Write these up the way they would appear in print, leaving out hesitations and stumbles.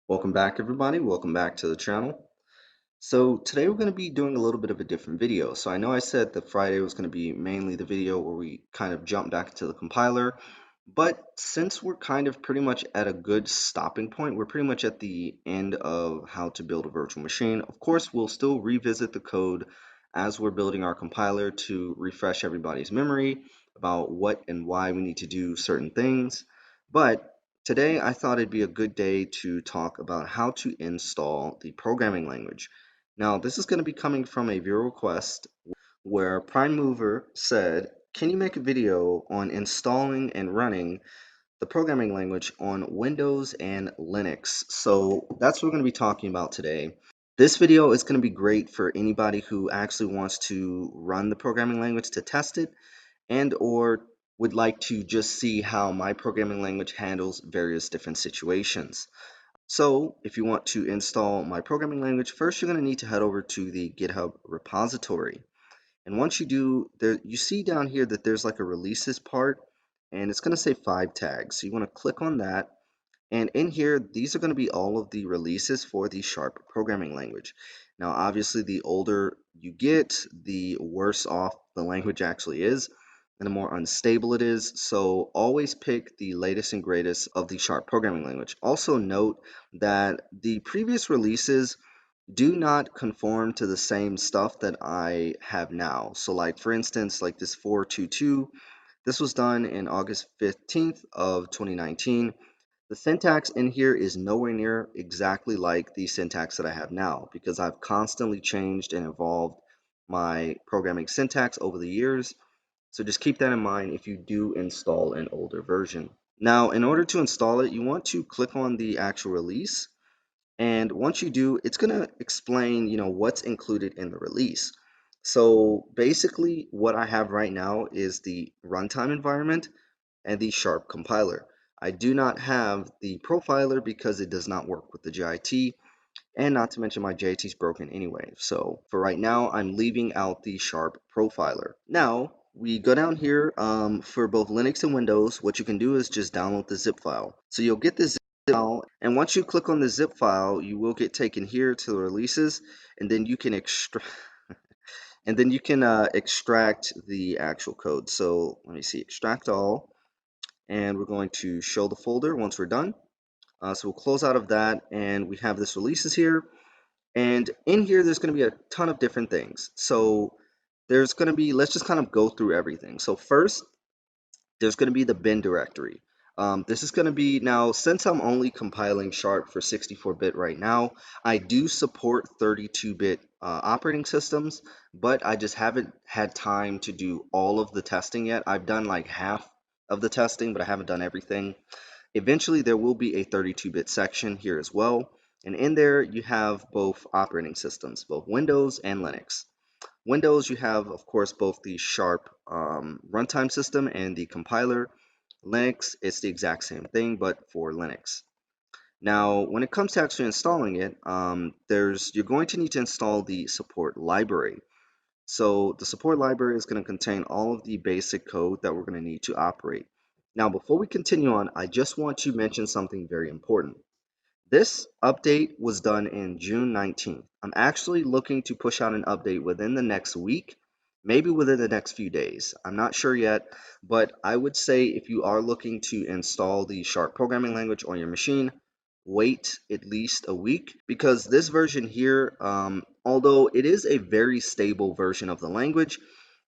Welcome back, everybody. Welcome back to the channel. So today we're going to be doing a little bit of a different video. So I know I said that Friday was going to be mainly the video where we kind of jump back into the compiler, but since we're kind of pretty much at a good stopping point, we're pretty much at the end of how to build a virtual machine. Of course, we'll still revisit the code as we're building our compiler to refresh everybody's memory about what and why we need to do certain things. But today, I thought it'd be a good day to talk about how to install the programming language. Now, this is going to be coming from a viewer request where Prime Mover said, can you make a video on installing and running the programming language on Windows and Linux? So that's what we're going to be talking about today. This video is going to be great for anybody who actually wants to run the programming language to test it and or would like to just see how my programming language handles various different situations. So if you want to install my programming language, first you're going to need to head over to the Github repository. And once you do, there you see down here that there's like a releases part, and it's going to say 5 tags. So you want to click on that. And in here, these are going to be all of the releases for the Sharp programming language. Now, obviously, the older you get, the worse off the language actually is, and the more unstable it is. So always pick the latest and greatest of the Sharp programming language. Also note that the previous releases do not conform to the same stuff that I have now. So like, for instance, like this 4.2.2, this was done in August 15th of 2019. The syntax in here is nowhere near exactly like the syntax that I have now because I've constantly changed and evolved my programming syntax over the years. So just keep that in mind if you do install an older version. Now, in order to install it, you want to click on the actual release. And once you do, it's going to explain, what's included in the release. So basically what I have right now is the runtime environment and the Sharp compiler. I do not have the profiler because it does not work with the JIT, and not to mention my JIT is broken anyway. So for right now, I'm leaving out the Sharp profiler. Now, we go down here for both Linux and Windows. What you can do is just download the zip file. So you'll get the zip file, and once you click on the zip file, you will get taken here to the releases, and then you can extract extract the actual code. So let me see, extract all, and we're going to show the folder once we're done. So we'll close out of that, and we have this releases here. And in here, there's going to be a ton of different things. So there's going to be, let's just kind of go through everything. So first, there's going to be the bin directory. This is going to be, now, since I'm only compiling Sharp for 64-bit right now, I do support 32-bit operating systems, but I just haven't had time to do all of the testing yet. I've done like half of the testing, but I haven't done everything. Eventually, there will be a 32-bit section here as well. And in there, you have both operating systems, both Windows and Linux. Windows, you have, of course, both the Sharp runtime system and the compiler. Linux, it's the exact same thing, but for Linux. Now, when it comes to actually installing it, you're going to need to install the support library. So the support library is going to contain all of the basic code that we're going to need to operate. Now, before we continue on, I just want to mention something very important. This update was done in June 19th. I'm actually looking to push out an update within the next week, maybe within the next few days. I'm not sure yet, but I would say if you are looking to install the Sharp programming language on your machine, wait at least a week because this version here, although it is a very stable version of the language,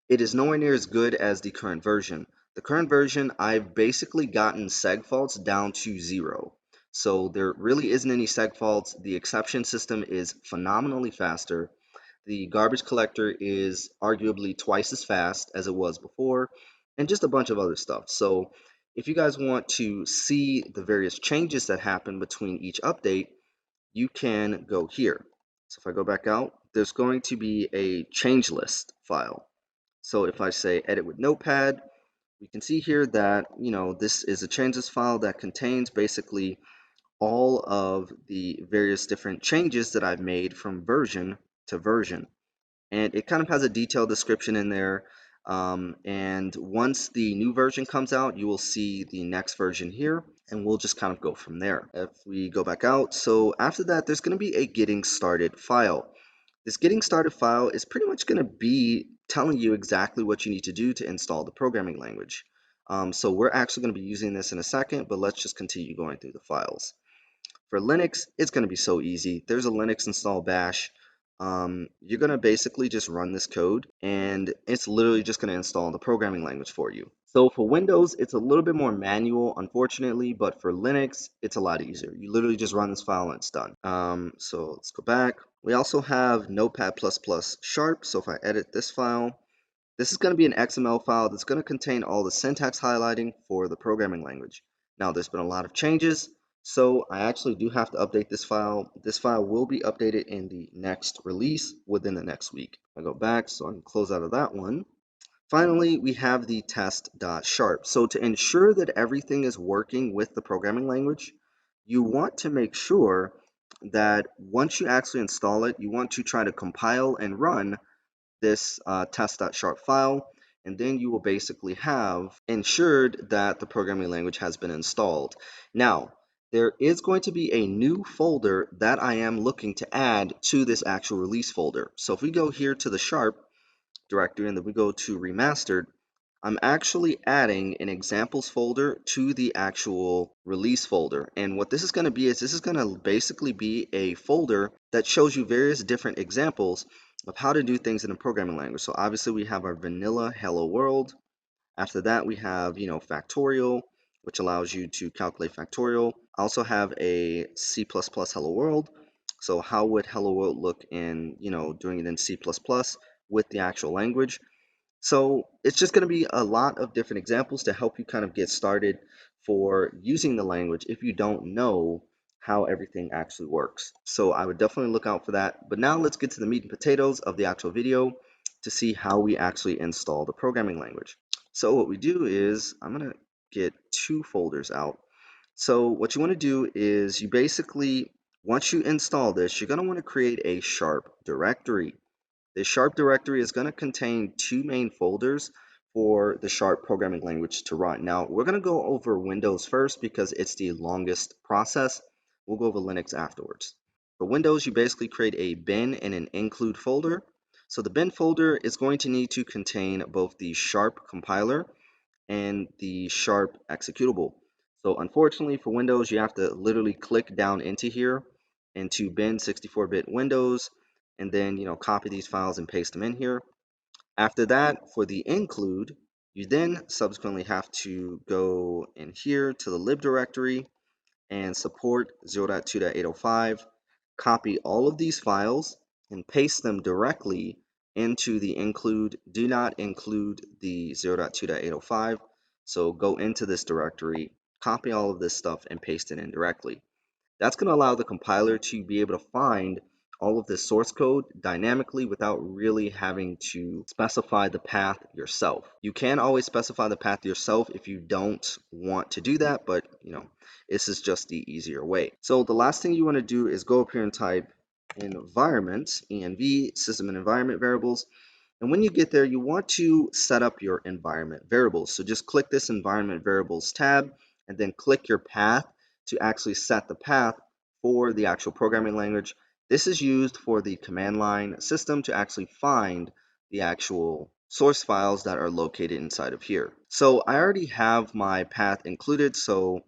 it is nowhere near as good as the current version. The current version, I've basically gotten seg faults down to 0. So there really isn't any seg faults. The exception system is phenomenally faster. The garbage collector is arguably twice as fast as it was before, and just a bunch of other stuff. So if you guys want to see the various changes that happen between each update, you can go here. So if I go back out, there's going to be a change list file. So if I say edit with notepad, we can see here that, this is a changes file that contains basically all of the various different changes that I've made from version to version. And it kind of has a detailed description in there. And once the new version comes out, you will see the next version here. and we'll just kind of go from there. If we go back out, so after that, there's going to be a getting started file. This getting started file is pretty much going to be telling you exactly what you need to do to install the programming language. So we're actually going to be using this in a second, but let's just continue going through the files. For Linux, it's going to be so easy. There's a Linux install bash. You're going to basically just run this code, and it's literally just going to install the programming language for you. So for Windows, it's a little bit more manual, unfortunately, but for Linux, it's a lot easier. You literally just run this file and it's done. So let's go back. We also have Notepad++ Sharp. So if I edit this file, this is going to be an XML file that's going to contain all the syntax highlighting for the programming language. Now, there's been a lot of changes, so I actually do have to update this file. This file will be updated in the next release within the next week. I go back, so I can close out of that one. Finally, we have the test.sharp. So to ensure that everything is working with the programming language, you want to make sure that once you actually install it, you want to try to compile and run this test.sharp file, and then you will basically have ensured that the programming language has been installed. Now, there is going to be a new folder that I am looking to add to this actual release folder. So if we go here to the sharp directory and then we go to remastered, I'm actually adding an examples folder to the actual release folder. And what this is going to be is this is going to basically be a folder that shows you various different examples of how to do things in a programming language. So obviously we have our vanilla hello world. After that we have, factorial, which allows you to calculate factorial. I also have a C++ hello world. So how would hello world look in, doing it in C++ with the actual language? So it's just going to be a lot of different examples to help you kind of get started for using the language if you don't know how everything actually works. So I would definitely look out for that. But now let's get to the meat and potatoes of the actual video to see how we actually install the programming language. So what we do is I'm going to get two folders out. So what you want to do is you basically, once you install this, you're going to want to create a sharp directory. The Sharp directory is going to contain two main folders for the Sharp programming language to run. Now, we're going to go over Windows first because it's the longest process. We'll go over Linux afterwards. For Windows, you basically create a bin and an include folder. So the bin folder is going to need to contain both the Sharp compiler and the Sharp executable. So unfortunately for Windows, you have to literally click down into here into bin 64-bit Windows, and then copy these files and paste them in here. After that, for the include, you then subsequently have to go in here to the lib directory and support 0.2.805, copy all of these files and paste them directly into the include. Do not include the 0.2.805. So go into this directory, copy all of this stuff and paste it in directly. That's going to allow the compiler to be able to find all of this source code dynamically without really having to specify the path yourself. You can always specify the path yourself if you don't want to do that, but this is just the easier way. So the last thing you want to do is go up here and type environment, env, system and environment variables. And when you get there, you want to set up your environment variables. So just click this environment variables tab and then click your path to actually set the path for the actual programming language. This is used for the command line system to actually find the actual source files that are located inside of here. So I already have my path included, so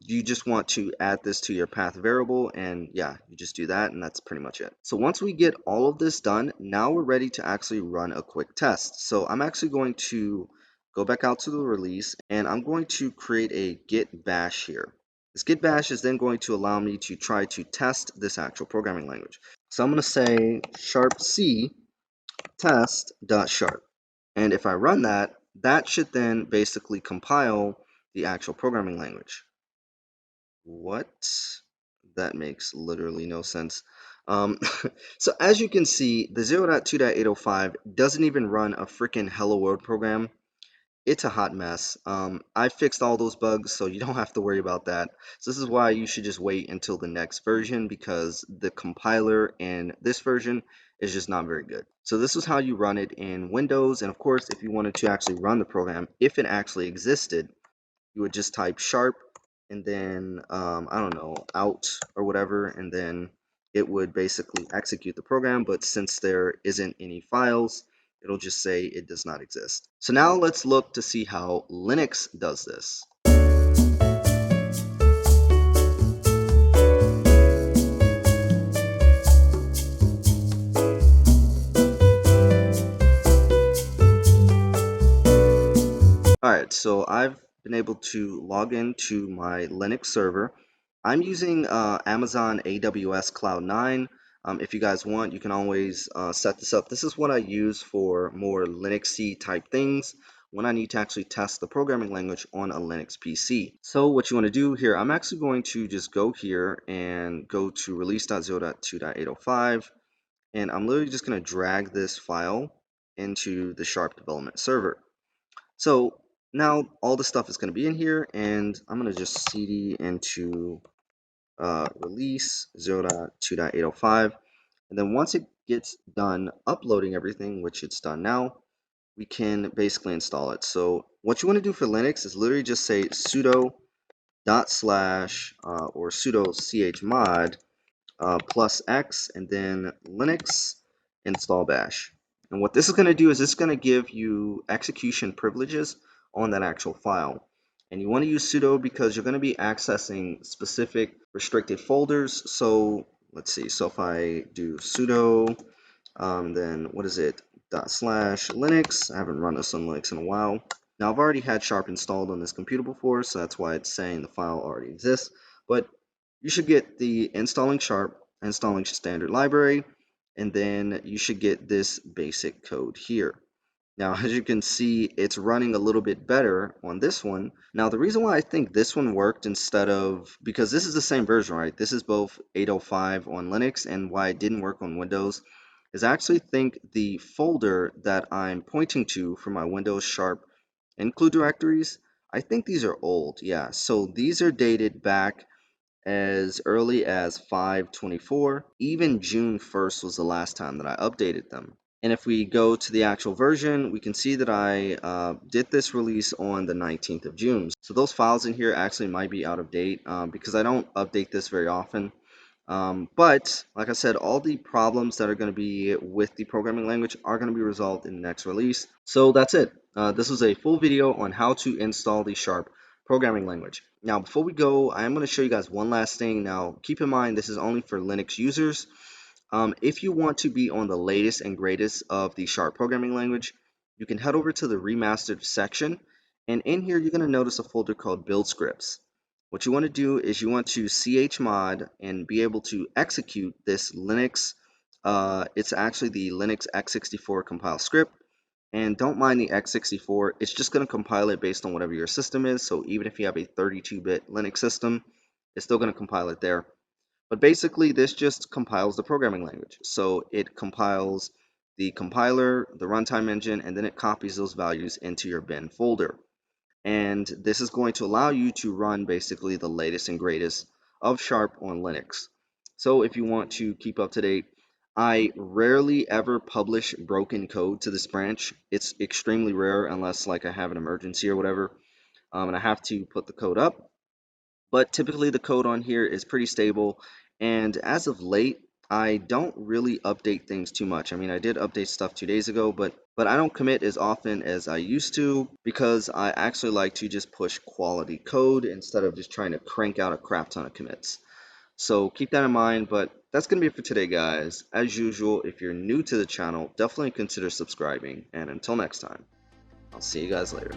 you just want to add this to your path variable, and yeah, you just do that, and that's pretty much it. So once we get all of this done, now we're ready to actually run a quick test. So I'm actually going to go back out to the release, and I'm going to create a git bash here. This git bash is then going to allow me to try to test this actual programming language. So I'm going to say sharp c test.sharp. And if I run that, that should then basically compile the actual programming language. What? That makes literally no sense. So as you can see, the 0.2.805 doesn't even run a freaking Hello World program. It's a hot mess. I fixed all those bugs, so you don't have to worry about that. So this is why you should just wait until the next version, because the compiler in this version is just not very good. So this is how you run it in Windows, and of course, if you wanted to actually run the program, if it actually existed, you would just type sharp and then I don't know, out or whatever, and then it would basically execute the program. But since there isn't any files, it'll just say it does not exist. So now let's look to see how Linux does this. Alright, so I've been able to log into my Linux server. I'm using Amazon AWS Cloud 9. If you guys want, you can always set this up. This is what I use for more Linuxy type things when I need to actually test the programming language on a Linux PC. So what you want to do here, I'm actually going to just go here and go to release.0.2.805, and I'm literally just going to drag this file into the Sharp development server. So now all the stuff is going to be in here, and I'm going to just cd into release 0.2.805. And then once it gets done uploading everything, which it's done now, we can basically install it. So what you want to do for Linux is literally just say sudo / or sudo chmod plus X, and then Linux install bash. And what this is going to do is it's going to give you execution privileges on that actual file. And you want to use sudo because you're going to be accessing specific restricted folders. So let's see. So if I do sudo, then what is it? /Linux. I haven't run this on Linux in a while. Now I've already had Sharp installed on this computer before, so that's why it's saying the file already exists. But you should get the installing Sharp, installing standard library, and then you should get this basic code here. Now, as you can see, it's running a little bit better on this one. Now, the reason why I think this one worked instead of, because this is the same version, right? This is both 805 on Linux, and why it didn't work on Windows is I actually think the folder that I'm pointing to for my Windows Sharp include directories, I think these are old. Yeah, so these are dated back as early as 5/24. Even June 1st was the last time that I updated them. And if we go to the actual version, we can see that I did this release on the 19th of June. So those files in here actually might be out of date because I don't update this very often. But like I said, all the problems that are going to be with the programming language are going to be resolved in the next release. So that's it. This was a full video on how to install the Sharp programming language. Now, before we go, I am going to show you guys one last thing. Now, keep in mind, this is only for Linux users. If you want to be on the latest and greatest of the Sharp programming language, you can head over to the remastered section. And in here, you're going to notice a folder called build scripts. What you want to do is you want to chmod and be able to execute this Linux. It's actually the Linux x64 compile script. And don't mind the x64, it's just going to compile it based on whatever your system is. So even if you have a 32-bit Linux system, it's still going to compile it there. But basically, this just compiles the programming language. So it compiles the compiler, the runtime engine, and then it copies those values into your bin folder. And this is going to allow you to run basically the latest and greatest of Sharp on Linux. So if you want to keep up to date, I rarely ever publish broken code to this branch. It's extremely rare unless like I have an emergency or whatever, and I have to put the code up. But typically the code on here is pretty stable, and as of late, I don't really update things too much. I mean, I did update stuff 2 days ago, but I don't commit as often as I used to because I actually like to just push quality code instead of just trying to crank out a crap ton of commits. So keep that in mind, but that's going to be it for today, guys. As usual, if you're new to the channel, definitely consider subscribing, and until next time, I'll see you guys later.